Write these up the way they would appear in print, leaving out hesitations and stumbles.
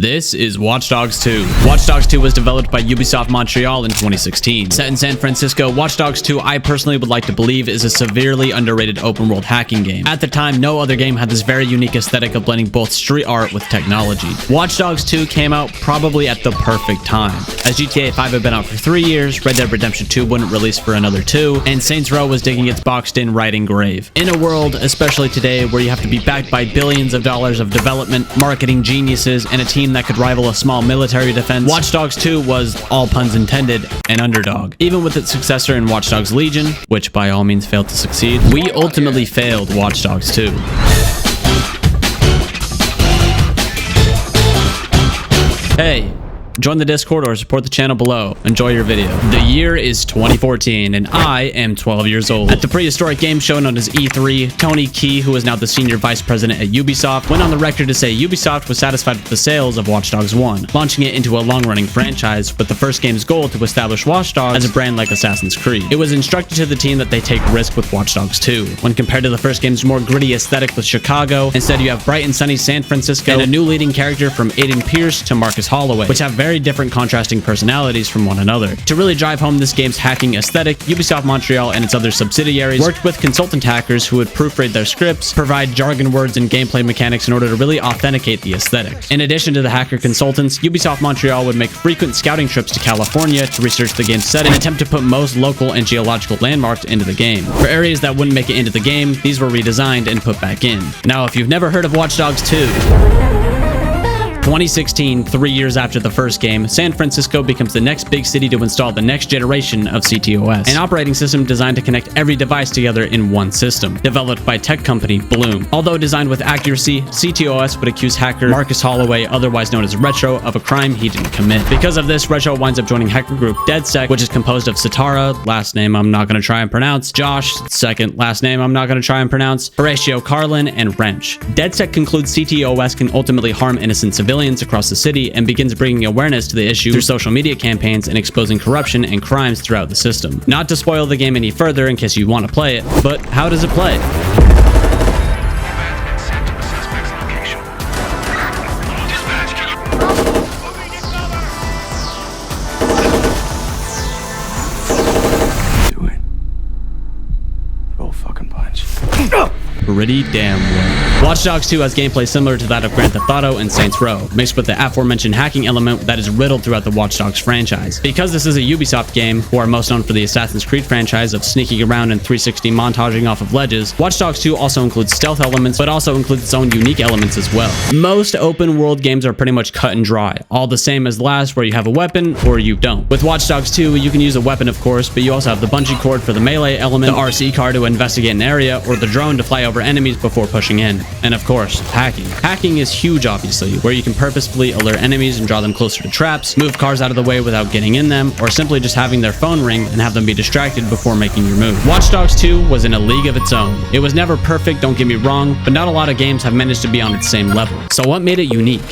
This is Watch Dogs 2. Watch Dogs 2 was developed by Ubisoft Montreal in 2016. Set in San Francisco, Watch Dogs 2 I personally would like to believe is a severely underrated open world hacking game. At the time, no other game had this very unique aesthetic of blending both street art with technology. Watch Dogs 2 came out probably at the perfect time, as GTA 5 had been out for 3 years, Red Dead Redemption 2 wouldn't release for another 2, and Saints Row was digging its boxed-in writing grave. In a world, especially today, where you have to be backed by billions of dollars of development, marketing geniuses, and a team that could rival a small military defense, Watch Dogs 2 was, all puns intended, an underdog. Even with its successor in Watch Dogs Legion, which by all means failed to succeed, we ultimately failed Watch Dogs 2. Hey, join the Discord or support the channel below. Enjoy your video. The year is 2014 and I am 12 years old. At the prehistoric game show known as E3, Tony Key, who is now the senior vice president at Ubisoft, went on the record to say Ubisoft was satisfied with the sales of Watch Dogs 1, launching it into a long-running franchise with the first game's goal to establish Watch Dogs as a brand like Assassin's Creed. It was instructed to the team that they take risk with Watch Dogs 2. When compared to the first game's more gritty aesthetic with Chicago, instead you have bright and sunny San Francisco and a new leading character from Aiden Pierce to Marcus Holloway, which have very different contrasting personalities from one another. To really drive home this game's hacking aesthetic, Ubisoft Montreal and its other subsidiaries worked with consultant hackers who would proofread their scripts, provide jargon words and gameplay mechanics in order to really authenticate the aesthetic. In addition to the hacker consultants, Ubisoft Montreal would make frequent scouting trips to California to research the game's setting and attempt to put most local and geological landmarks into the game. For areas that wouldn't make it into the game, these were redesigned and put back in. Now, if you've never heard of Watch Dogs 2, 2016, 3 years after the first game, San Francisco becomes the next big city to install the next generation of CTOS, an operating system designed to connect every device together in one system, developed by tech company Bloom. Although designed with accuracy, CTOS would accuse hacker Marcus Holloway, otherwise known as Retro, of a crime he didn't commit. Because of this, Retro winds up joining hacker group DeadSec, which is composed of Satara, last name I'm not going to try and pronounce, Josh, second last name I'm not going to try and pronounce, Horatio Carlin, and Wrench. DeadSec concludes CTOS can ultimately harm innocent civilians across the city and begins bringing awareness to the issue through social media campaigns and exposing corruption and crimes throughout the system. Not to spoil the game any further in case you want to play it, but how does it play? Pretty damn well. Watch Dogs 2 has gameplay similar to that of Grand Theft Auto and Saints Row, mixed with the aforementioned hacking element that is riddled throughout the Watch Dogs franchise. Because this is a Ubisoft game, who are most known for the Assassin's Creed franchise of sneaking around and 360 montaging off of ledges, Watch Dogs 2 also includes stealth elements, but also includes its own unique elements as well. Most open world games are pretty much cut and dry, all the same as the last where you have a weapon or you don't. With Watch Dogs 2, you can use a weapon of course, but you also have the bungee cord for the melee element, the RC car to investigate an area, or the drone to fly over enemies before pushing in. And of course, hacking. Hacking is huge obviously, where you can purposefully alert enemies and draw them closer to traps, move cars out of the way without getting in them, or simply just having their phone ring and have them be distracted before making your move. Watch Dogs 2 was in a league of its own. It was never perfect, don't get me wrong, but not a lot of games have managed to be on its same level. So what made it unique?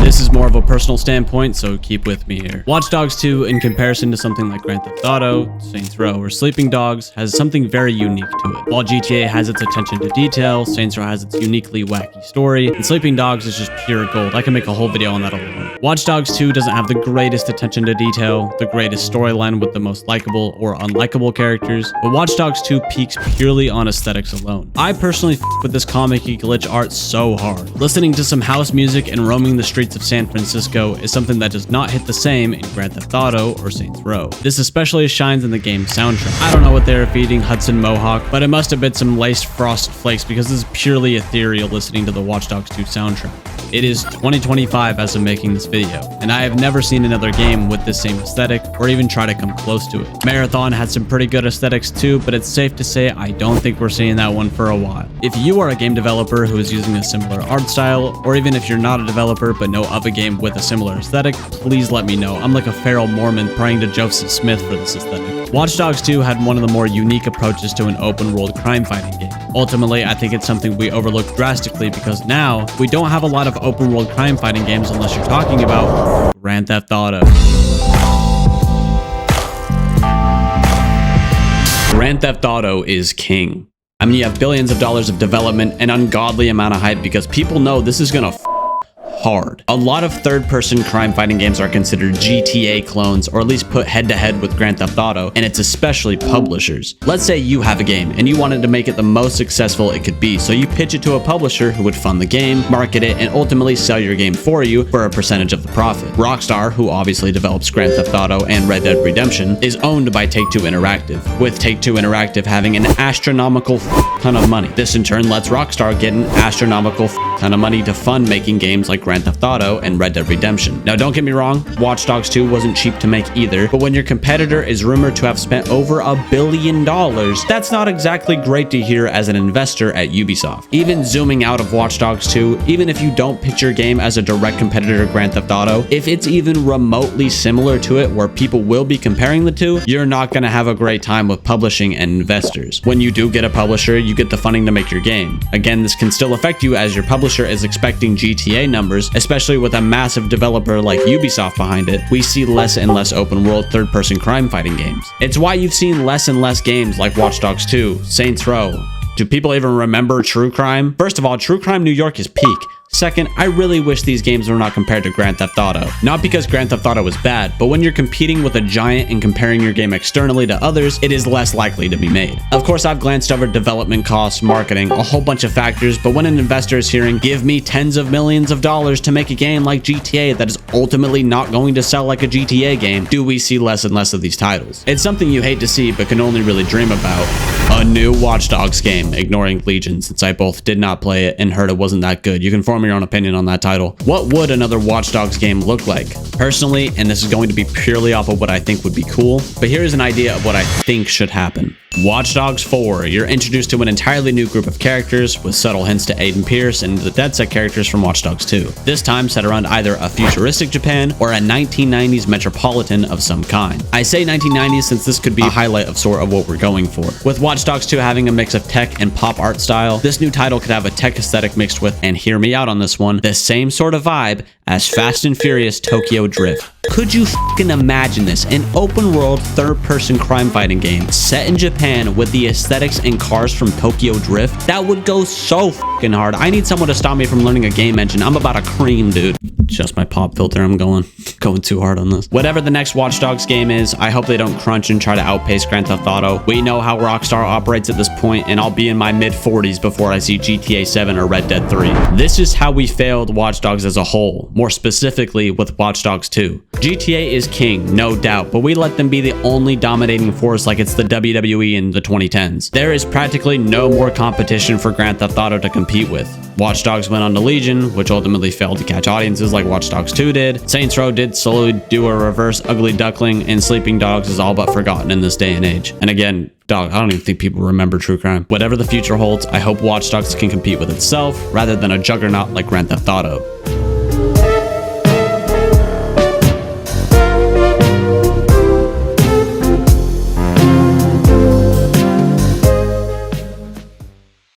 This is more of a personal standpoint, so keep with me here. Watch Dogs 2, in comparison to something like Grand Theft Auto, Saints Row, or Sleeping Dogs, has something very unique to it. While GTA has its attention to detail, Saints Row has its uniquely wacky story, and Sleeping Dogs is just pure gold. I can make a whole video on that alone. Watch Dogs 2 doesn't have the greatest attention to detail, the greatest storyline with the most likable or unlikable characters, but Watch Dogs 2 peaks purely on aesthetics alone. I personally with this comic-y glitch art so hard. Listening to some house music and roaming the streets of San Francisco is something that does not hit the same in Grand Theft Auto or Saints Row. This especially shines in the game's soundtrack. I don't know what they were feeding Hudson Mohawk, but it must have been some laced frost flakes because this is purely ethereal listening to the Watch Dogs 2 soundtrack. It is 2025 as I'm making this video, and I have never seen another game with this same aesthetic or even try to come close to it. Marathon had some pretty good aesthetics too, but it's safe to say I don't think we're seeing that one for a while. If you are a game developer who is using a similar art style, or even if you're not a developer but know of a game with a similar aesthetic, please let me know. I'm like a feral Mormon praying to Joseph Smith for this aesthetic. Watch Dogs 2 had one of the more unique approaches to an open world crime fighting game. Ultimately, I think it's something we overlooked drastically because now we don't have a lot of open world crime fighting games unless you're talking about Grand Theft Auto. Grand Theft Auto is king. I mean, you have billions of dollars of development and ungodly amount of hype because people know this is gonna hard. A lot of third-person crime-fighting games are considered GTA clones, or at least put head-to-head with Grand Theft Auto, and it's especially publishers. Let's say you have a game and you wanted to make it the most successful it could be, so you pitch it to a publisher who would fund the game, market it, and ultimately sell your game for you for a percentage of the profit. Rockstar, who obviously develops Grand Theft Auto and Red Dead Redemption, is owned by Take-Two Interactive, with Take-Two Interactive having an astronomical ton of money. This in turn lets Rockstar get an astronomical ton of money to fund making games like Grand Theft Auto and Red Dead Redemption. Now, don't get me wrong, Watch Dogs 2 wasn't cheap to make either, but when your competitor is rumored to have spent over $1 billion, that's not exactly great to hear as an investor at Ubisoft. Even zooming out of Watch Dogs 2, even if you don't pitch your game as a direct competitor to Grand Theft Auto, if it's even remotely similar to it where people will be comparing the two, you're not going to have a great time with publishing and investors. When you do get a publisher, you get the funding to make your game. Again, this can still affect you as your publisher is expecting GTA numbers, especially with a massive developer like Ubisoft behind it. We see less and less open world third-person crime fighting games. It's why you've seen less and less games like Watch Dogs 2, Saints Row. Do people even remember True Crime? First of all, True Crime New York is peak. Second, I really wish these games were not compared to Grand Theft Auto. Not because Grand Theft Auto is bad, but when you're competing with a giant and comparing your game externally to others, it is less likely to be made. Of course, I've glanced over development costs, marketing, a whole bunch of factors, but when an investor is hearing, give me tens of millions of dollars to make a game like GTA that is ultimately not going to sell like a GTA game, do we see less and less of these titles? It's something you hate to see, but can only really dream about. A new Watch Dogs game, ignoring Legion, since I both did not play it and heard it wasn't that good. You can form your own opinion on that title. What would another Watch Dogs game look like? Personally, and this is going to be purely off of what I think would be cool, but here's an idea of what I think should happen. Watch Dogs 4, you're introduced to an entirely new group of characters with subtle hints to Aiden Pierce and the Dead Set characters from Watch Dogs 2. This time set around either a futuristic Japan or a 1990s metropolitan of some kind. I say 1990s since this could be a highlight of sort of what we're going for. With Watch Dogs 2 having a mix of tech and pop art style, this new title could have a tech aesthetic mixed with, and hear me out on this one, the same sort of vibe as Fast and Furious Tokyo Drift. Could you fucking imagine this? An open world third-person crime fighting game set in Japan with the aesthetics and cars from Tokyo Drift? That would go so fucking hard. I need someone to stop me from learning a game engine. I'm about to cream, dude. Just my pop filter. I'm going too hard on this. Whatever the next Watch Dogs game is, I hope they don't crunch and try to outpace Grand Theft Auto. We know how Rockstar operates at this point, and I'll be in my mid-40s before I see GTA 7 or Red Dead 3. This is how we failed Watch Dogs as a whole, more specifically with Watch Dogs 2. GTA is king, no doubt, but we let them be the only dominating force like it's the WWE in the 2010s. There is practically no more competition for Grand Theft Auto to compete with. Watch Dogs went on to Legion, which ultimately failed to catch audiences like Watch Dogs 2 did. Saints Row did slowly do a reverse Ugly Duckling, and Sleeping Dogs is all but forgotten in this day and age. And again, dog, I don't even think people remember True Crime. Whatever the future holds, I hope Watch Dogs can compete with itself rather than a juggernaut like Grand Theft Auto.